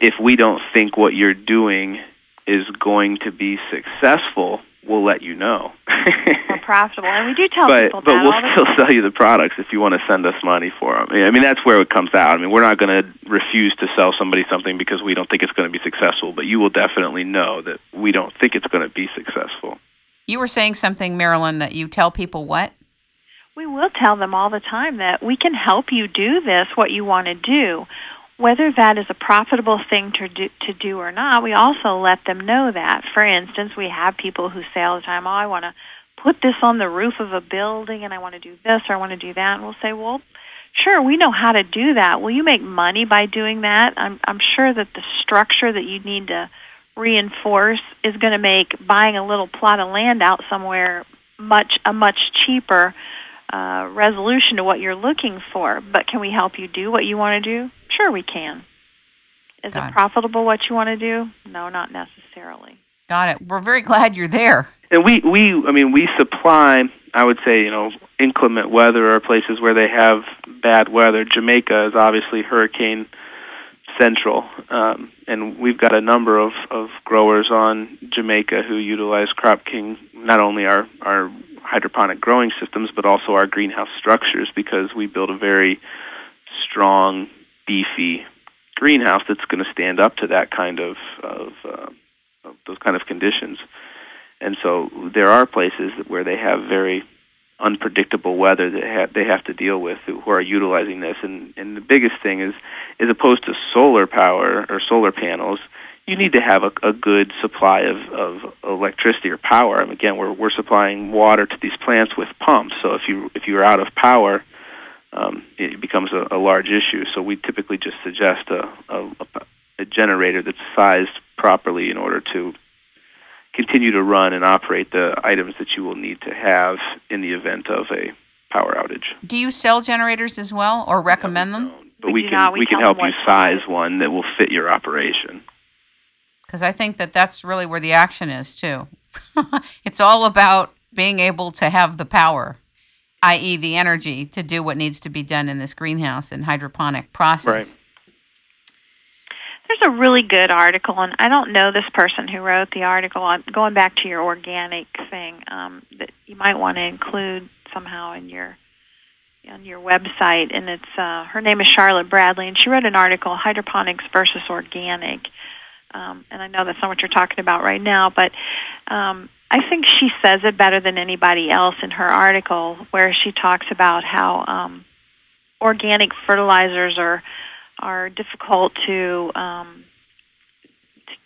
if we don't think what you're doing is going to be successful, we'll let you know. More profitable. And we do tell people that. But we'll all the still time. sell you the products if you want to send us money for them. I mean, that's where it comes out. I mean, we're not going to refuse to sell somebody something because we don't think it's going to be successful, but you will definitely know that we don't think it's going to be successful. You were saying something, Marilyn, that you tell people what? We will tell them all the time that we can help you do this, what you want to do. Whether that is a profitable thing to do or not, we also let them know that. For instance, we have people who say all the time, I want to put this on the roof of a building, and I want to do this, or I want to do that. And we'll say, well, sure, we know how to do that. Will you make money by doing that? I'm sure that the structure that you need to reinforce is going to make buying a little plot of land out somewhere a much cheaper resolution to what you're looking for. But can we help you do what you want to do? Sure, we can. Is it profitable what you want to do? No, not necessarily. Got it. We're very glad you're there. And we supply, I would say, inclement weather or places where they have bad weather. Jamaica is obviously hurricane central, and we've got a number of growers on Jamaica who utilize Crop King, not only our hydroponic growing systems, but also our greenhouse structures, because we build a very strong, beefy greenhouse that's going to stand up to that kind of those kind of conditions. And so there are places where they have very unpredictable weather that they have to deal with who are utilizing this. And the biggest thing is, as opposed to solar power or solar panels, you need to have a good supply of electricity or power. And again, we're supplying water to these plants with pumps. So if you're out of power, it becomes a large issue. So we typically just suggest a generator that's sized properly in order to continue to run and operate the items that you will need to have in the event of a power outage. Do you sell generators as well, or recommend them? But we can help you size one that will fit your operation. Because I think that's really where the action is, too. It's all about being able to have the power, i.e. the energy, to do what needs to be done in this greenhouse and hydroponic process. Right. There's a really good article, and I don't know this person who wrote the article. I'm going back to your organic thing that you might want to include somehow on your website. And it's her name is Charlotte Bradley, and she wrote an article, Hydroponics versus Organic. And I know that's not what you're talking about right now, but I think she says it better than anybody else in her article, where she talks about how organic fertilizers are difficult to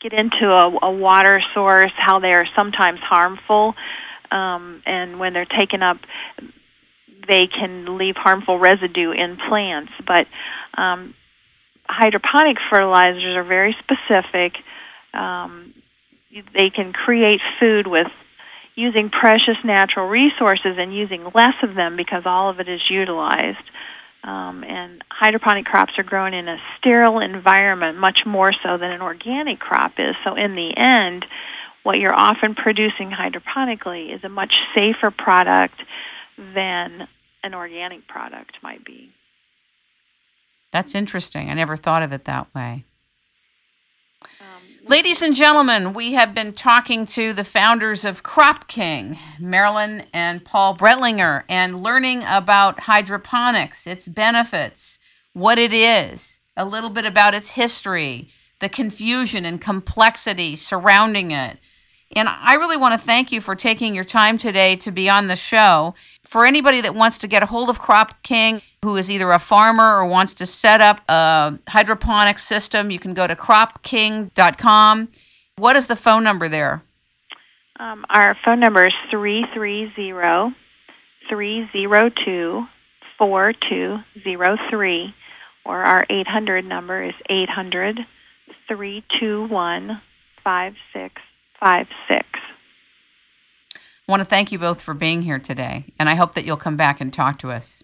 get into a water source, how they are sometimes harmful, and when they're taken up, they can leave harmful residue in plants. But hydroponic fertilizers are very specific. They can create food with using precious natural resources and using less of them because all of it is utilized. And hydroponic crops are grown in a sterile environment much more so than an organic crop is. So in the end, what you're often producing hydroponically is a much safer product than an organic product might be. That's interesting. I never thought of it that way. Ladies and gentlemen, we have been talking to the founders of Crop King, Marilyn and Paul Bretlinger, and learning about hydroponics, its benefits, what it is, a little bit about its history, the confusion and complexity surrounding it. And I really want to thank you for taking your time today to be on the show. For anybody that wants to get a hold of Crop King, who is either a farmer or wants to set up a hydroponic system, you can go to cropking.com. What is the phone number there? Our phone number is 330-302-4203, or our 800 number is 800-321-5656. I want to thank you both for being here today, and I hope that you'll come back and talk to us.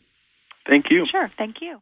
Thank you. Sure, thank you.